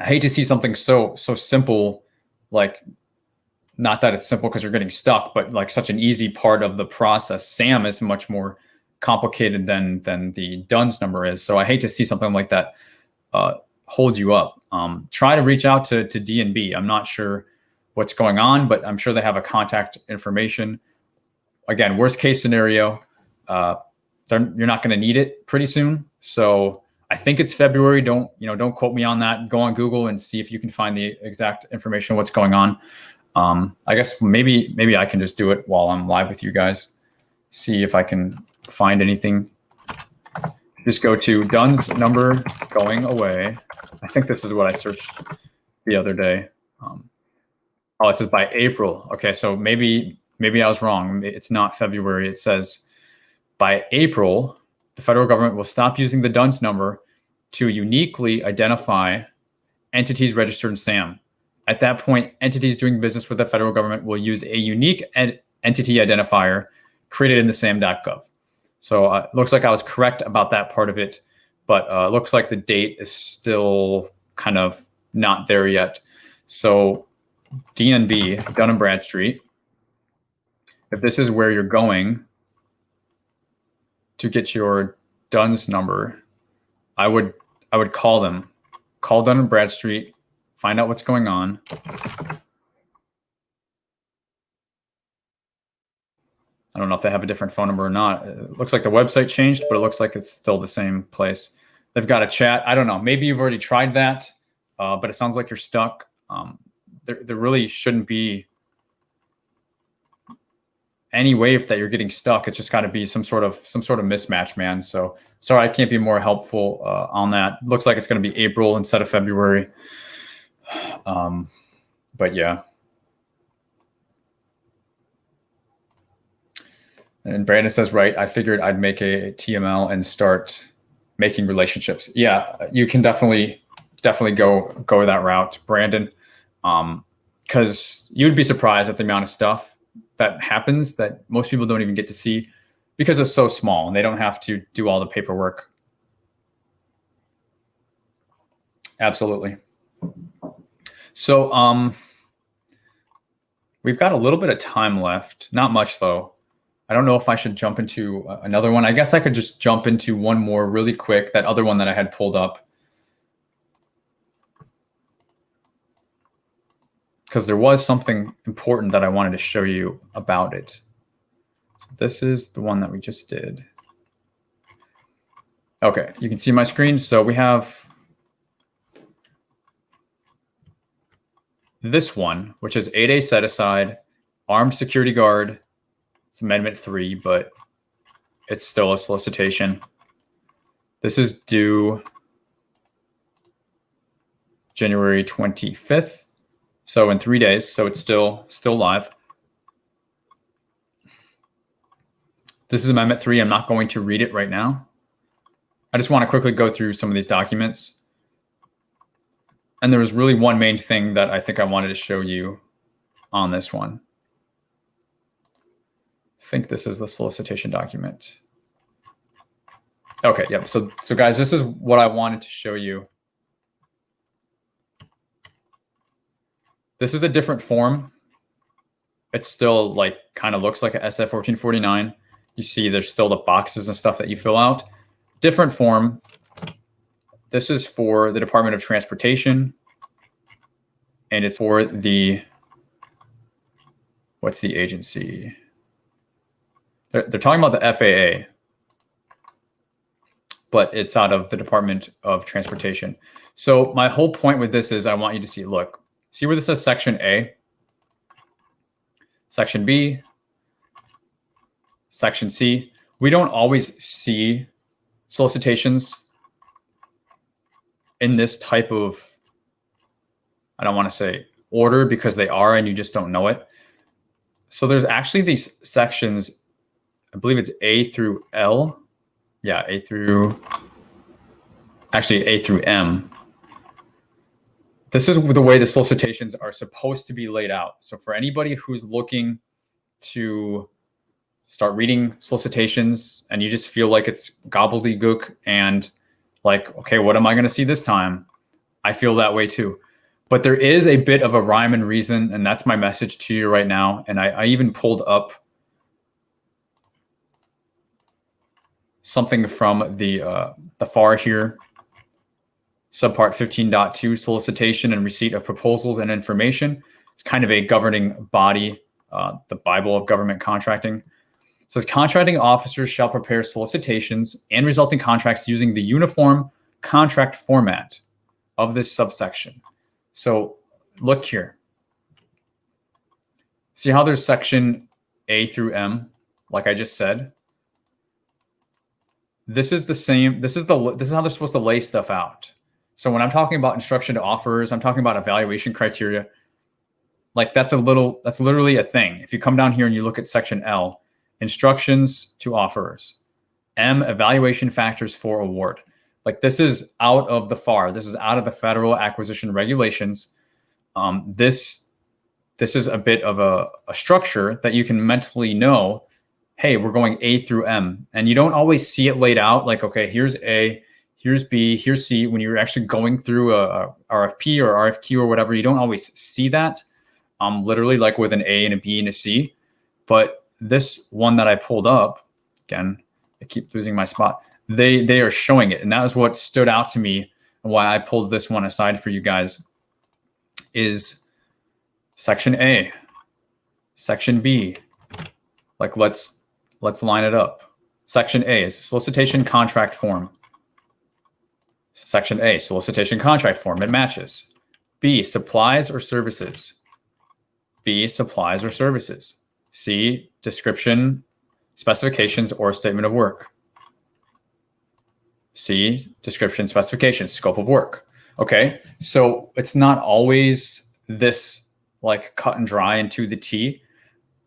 hate to see something so simple, not that it's simple because you're getting stuck, but such an easy part of the process. SAM is much more complicated than the DUNS number is. So I hate to see something like that hold you up. Try to reach out to DNB. I'm not sure what's going on, but I'm sure they have a contact information. Again, worst case scenario, you're not going to need it pretty soon. So I think it's February. Don't quote me on that. Go on Google and see if you can find the exact information, what's going on. I guess maybe I can just do it while I'm live with you guys. See if I can find anything. Just go to DUNS number going away. I think this is what I searched the other day. Oh, it says by April. Okay, so maybe I was wrong. It's not February. It says by April, the federal government will stop using the DUNS number to uniquely identify entities registered in SAM. At that point, entities doing business with the federal government will use a unique entity identifier created in the SAM.gov. So it looks like I was correct about that part of it, but it looks like the date is still kind of not there yet. So DNB, Dun & Bradstreet, if this is where you're going to get your DUNS number, I would call them. Call Dun & Bradstreet, find out what's going on. I don't know if they have a different phone number or not. It looks like the website changed, but it looks like it's still the same place. They've got a chat. I don't know. Maybe you've already tried that, but it sounds like you're stuck. There really shouldn't be any way that you're getting stuck, it's just got to be some sort of mismatch, man. So sorry, I can't be more helpful on that. Looks like it's going to be April instead of February. But yeah. And Brandon says, right, I figured I'd make a TML and start making relationships. Yeah, you can definitely go that route, Brandon. Because you'd be surprised at the amount of stuff that happens that most people don't even get to see because it's so small and they don't have to do all the paperwork. Absolutely. So we've got a little bit of time left, not much though. I don't know if I should jump into another one. I guess I could just jump into one more really quick, that other one that I had pulled up. Because there was something important that I wanted to show you about it. So this is the one that we just did. Okay, you can see my screen. So we have this one, which is 8A set aside, armed security guard. It's Amendment 3, but it's still a solicitation. This is due January 25th. So in 3 days, so it's still live. This is Amendment 3. I'm not going to read it right now. I just want to quickly go through some of these documents. And there was really one main thing that I think I wanted to show you on this one. I think this is the solicitation document. Okay, yep. So guys, this is what I wanted to show you. This is a different form. It still like kind of looks like a SF 1449. You see there's still the boxes and stuff that you fill out. Different form. This is for the Department of Transportation. And it's for the, what's the agency? They're talking about the FAA, but it's out of the Department of Transportation. So my whole point with this is I want you to see, look, see where this says Section A, Section B, Section C. We don't always see solicitations in this type of, I don't want to say order because they are and you just don't know it. So there's actually these sections, I believe it's A through L. Yeah, A through M. This is the way the solicitations are supposed to be laid out. So for anybody who's looking to start reading solicitations and you just feel like it's gobbledygook and like, okay, what am I going to see this time? I feel that way too. But there is a bit of a rhyme and reason, and that's my message to you right now. And I even pulled up something from the FAR here, subpart 15.2, solicitation and receipt of proposals and information. It's kind of a governing body, the Bible of government contracting. It says contracting officers shall prepare solicitations and resulting contracts using the uniform contract format of this subsection. So look here. See how there's section A through M, like I just said? This is the same. This is how they're supposed to lay stuff out. So when I'm talking about instruction to offerers, I'm talking about evaluation criteria. Like that's literally a thing. If you come down here and you look at section L, instructions to offerers, M, evaluation factors for award. Like this is out of the FAR. This is out of the federal acquisition regulations. This is a bit of a structure that you can mentally know, hey, we're going A through M. And you don't always see it laid out like, okay, here's A, here's B, here's C. When you're actually going through a RFP or RFQ or whatever, you don't always see that literally like with an A and a B and a C. But this one that I pulled up, again, I keep losing my spot. They are showing it. And that was what stood out to me and why I pulled this one aside for you guys is section A, section B. Like let's line it up. Section A is solicitation contract form. Section A, solicitation contract form. It matches. B, supplies or services. B, supplies or services. C, description, specifications, or statement of work. C, description, specifications, scope of work. Okay, so it's not always this like cut and dry and to the T,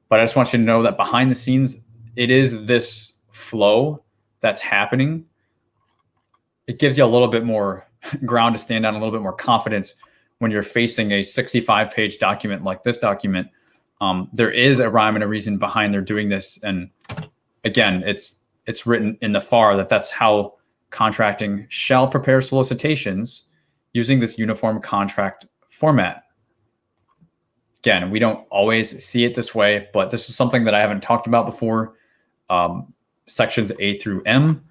but I just want you to know that behind the scenes, it is this flow that's happening. It gives you a little bit more ground to stand on, a little bit more confidence when you're facing a 65-page document like this document. There is a rhyme and a reason behind their doing this. And again, it's written in the FAR that that's how contracting shall prepare solicitations using this uniform contract format. Again, we don't always see it this way, but this is something that I haven't talked about before. Sections A through M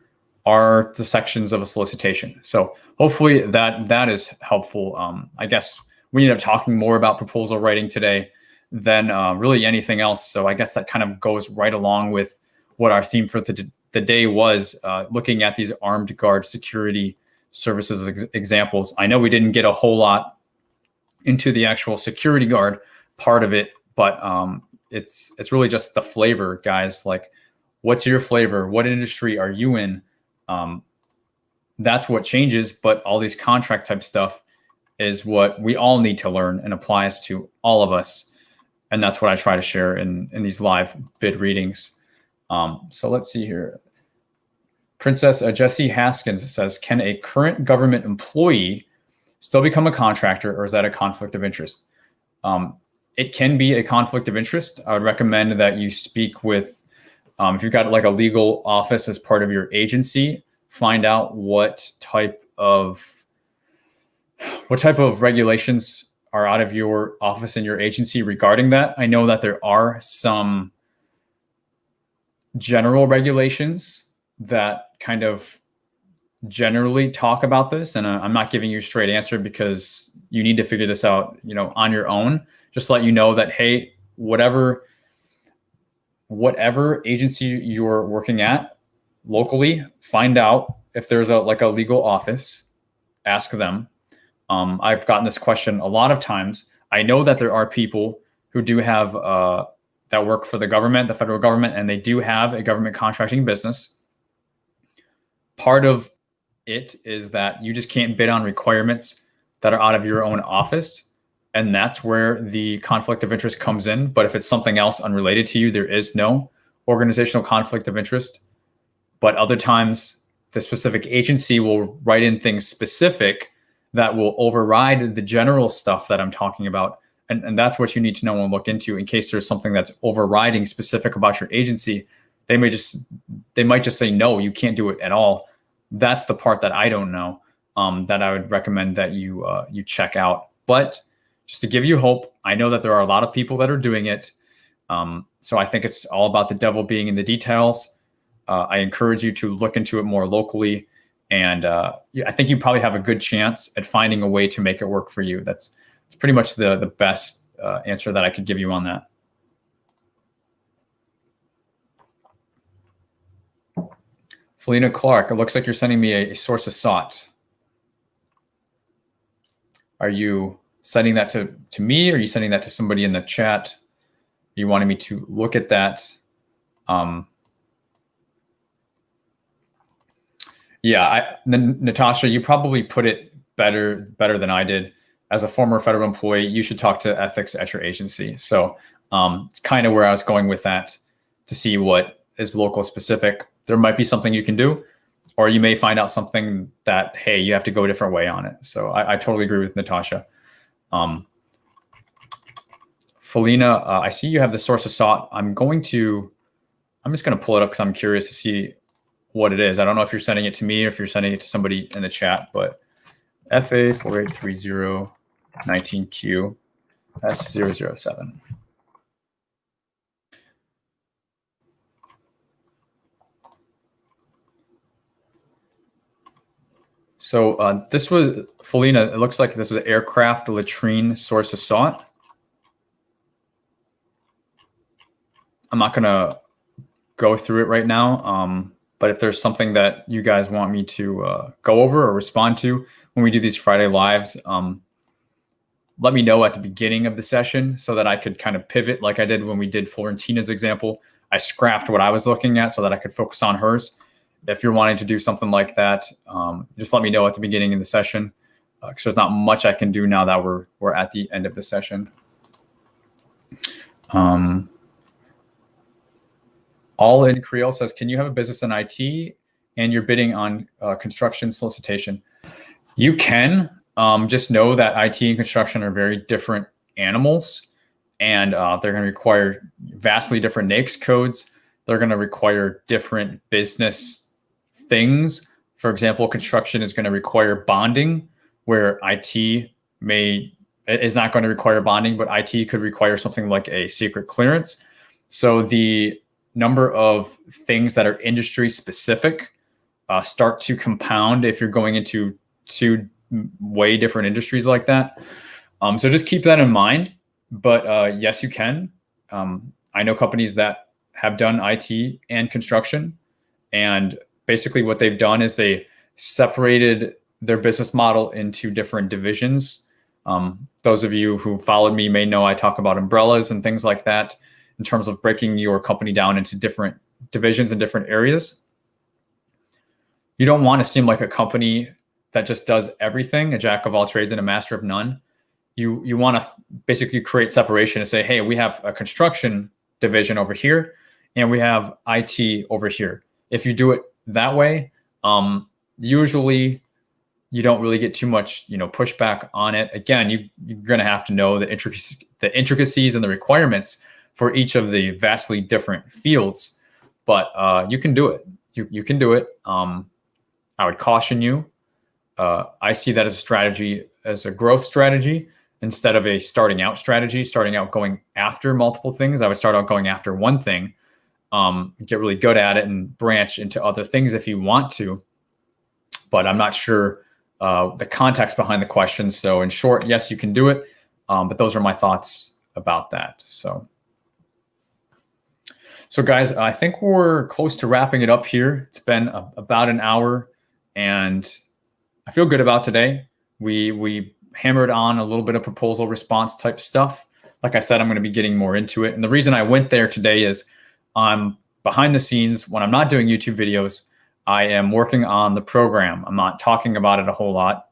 are the sections of a solicitation. So hopefully that is helpful. I guess we ended up talking more about proposal writing today than really anything else. So I guess that kind of goes right along with what our theme for the day was, looking at these armed guard security services examples. I know we didn't get a whole lot into the actual security guard part of it, but it's really just the flavor, guys. Like, what's your flavor? What industry are you in? That's what changes, but all these contract type stuff is what we all need to learn and applies to all of us. And that's what I try to share in these live bid readings. So let's see here. Princess Jessie Haskins says, can a current government employee still become a contractor, or is that a conflict of interest? It can be a conflict of interest. I would recommend that you speak with, if you've got like a legal office as part of your agency, find out what type of regulations are out of your office and your agency regarding that. I know that there are some general regulations that kind of generally talk about this, and I'm not giving you a straight answer because you need to figure this out, on your own. Just let you know that, hey, whatever agency you're working at locally, find out if there's a legal office, ask them. I've gotten this question a lot of times. I know that there are people who do have that work for the government, the federal government, and they do have a government contracting business. Part of it is that you just can't bid on requirements that are out of your own office. And that's where the conflict of interest comes in. But if it's something else unrelated to you, there is no organizational conflict of interest. But other times, the specific agency will write in things specific that will override the general stuff that I'm talking about. And that's what you need to know and look into in case there's something that's overriding specific about your agency. They might just say, no, you can't do it at all. That's the part that I don't know, that I would recommend that you check out. But just to give you hope, I know that there are a lot of people that are doing it. So I think it's all about the devil being in the details. I encourage you to look into it more locally. And I think you probably have a good chance at finding a way to make it work for you. It's pretty much the best answer that I could give you on that. Felina Clark, it looks like you're sending me a source of sought. Are you sending that to me, or are you sending that to somebody in the chat? Are you wanting me to look at that? Natasha, you probably put it better than I did. As a former federal employee, you should talk to ethics at your agency. So it's kind of where I was going with that, to see what is local specific. There might be something you can do, or you may find out something that, hey, you have to go a different way on it. So I totally agree with Natasha. Felina, I see you have the source of sought. I'm just going to pull it up because I'm curious to see what it is. I don't know if you're sending it to me or if you're sending it to somebody in the chat, but FA 4830 19Q S007. So this was, Felina, it looks like this is an aircraft latrine source of sought. I'm not going to go through it right now, but if there's something that you guys want me to go over or respond to when we do these Friday lives, let me know at the beginning of the session so that I could kind of pivot like I did when we did Florentina's example. I scrapped what I was looking at so that I could focus on hers. If you're wanting to do something like that, just let me know at the beginning of the session, because there's not much I can do now that we're at the end of the session. All in Creole says, can you have a business in IT and you're bidding on construction solicitation? You can. Just know that IT and construction are very different animals, and they're going to require vastly different NAICS codes. They're going to require different business things. For example, construction is going to require bonding, where IT is not going to require bonding, but IT could require something like a secret clearance. So the number of things that are industry specific start to compound if you're going into two way different industries like that. So just keep that in mind. But yes, you can. I know companies that have done IT and construction, and basically what they've done is they separated their business model into different divisions. Those of you who followed me may know I talk about umbrellas and things like that in terms of breaking your company down into different divisions and different areas. You don't want to seem like a company that just does everything, a jack of all trades and a master of none. You want to basically create separation and say, hey, we have a construction division over here and we have IT over here. If you do it that way, usually you don't really get too much, pushback on it. Again, you're going to have to know the intricacies and the requirements for each of the vastly different fields, but you can do it. You can do it. I would caution you. I see that as a strategy, as a growth strategy, instead of a starting out strategy, starting out going after multiple things. I would start out going after one thing, get really good at it and branch into other things if you want to. But I'm not sure the context behind the question. So in short, yes, you can do it. But those are my thoughts about that. So guys, I think we're close to wrapping it up here. It's been about an hour, and I feel good about today. We hammered on a little bit of proposal response type stuff. Like I said, I'm going to be getting more into it. And the reason I went there today is I'm behind the scenes. When I'm not doing YouTube videos, I am working on the program. I'm not talking about it a whole lot,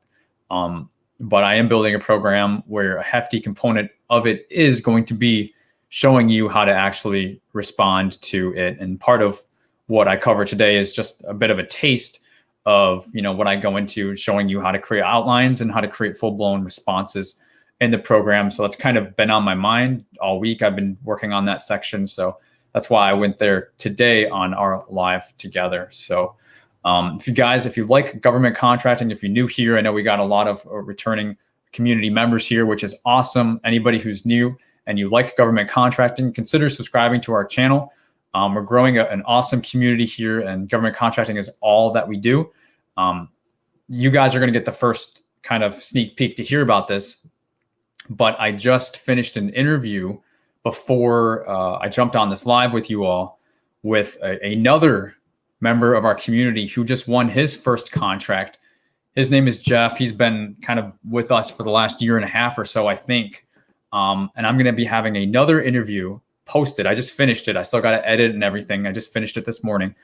but I am building a program where a hefty component of it is going to be showing you how to actually respond to it. And part of what I cover today is just a bit of a taste of what I go into, showing you how to create outlines and how to create full-blown responses in the program. So that's kind of been on my mind all week. I've been working on that section. So that's why I went there today on our live together. So if you like government contracting, if you're new here, I know we got a lot of returning community members here, which is awesome. Anybody who's new and you like government contracting, consider subscribing to our channel. We're growing an awesome community here, and government contracting is all that we do. You guys are going to get the first kind of sneak peek to hear about this, but I just finished an interview before I jumped on this live with you all with another member of our community who just won his first contract. His name is Jeff. He's been kind of with us for the last year and a half or so, I think. And I'm going to be having another interview posted. I just finished it. I still got to edit and everything. I just finished it this morning.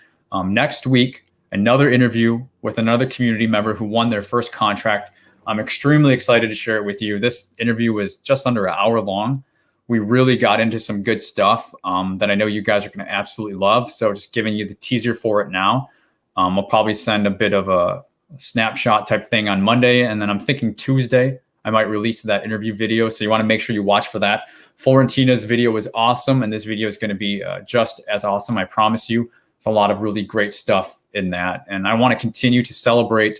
Next week, another interview with another community member who won their first contract. I'm extremely excited to share it with you. This interview was just under an hour long. We really got into some good stuff that I know you guys are going to absolutely love. So just giving you the teaser for it now. I'll probably send a bit of a snapshot type thing on Monday. And then I'm thinking Tuesday, I might release that interview video. So you want to make sure you watch for that. Florentina's video was awesome, and this video is going to be just as awesome. I promise you. It's a lot of really great stuff in that. And I want to continue to celebrate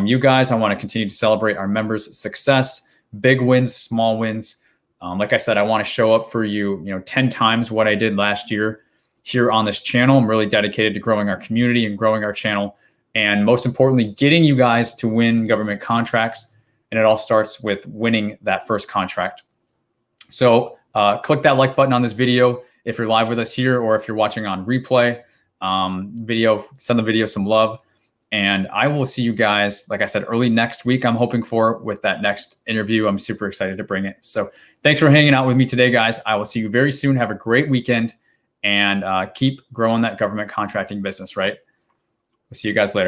you guys. I want to continue to celebrate our members' success, big wins, small wins. Like I said, I want to show up for you, 10 times what I did last year here on this channel. I'm really dedicated to growing our community and growing our channel. And most importantly, getting you guys to win government contracts. And it all starts with winning that first contract. So click that like button on this video if you're live with us here, or if you're watching on replay. Send the video some love. And I will see you guys, like I said, early next week. I'm hoping for with that next interview. I'm super excited to bring it. So thanks for hanging out with me today, guys. I will see you very soon. Have a great weekend and keep growing that government contracting business, right? We'll see you guys later.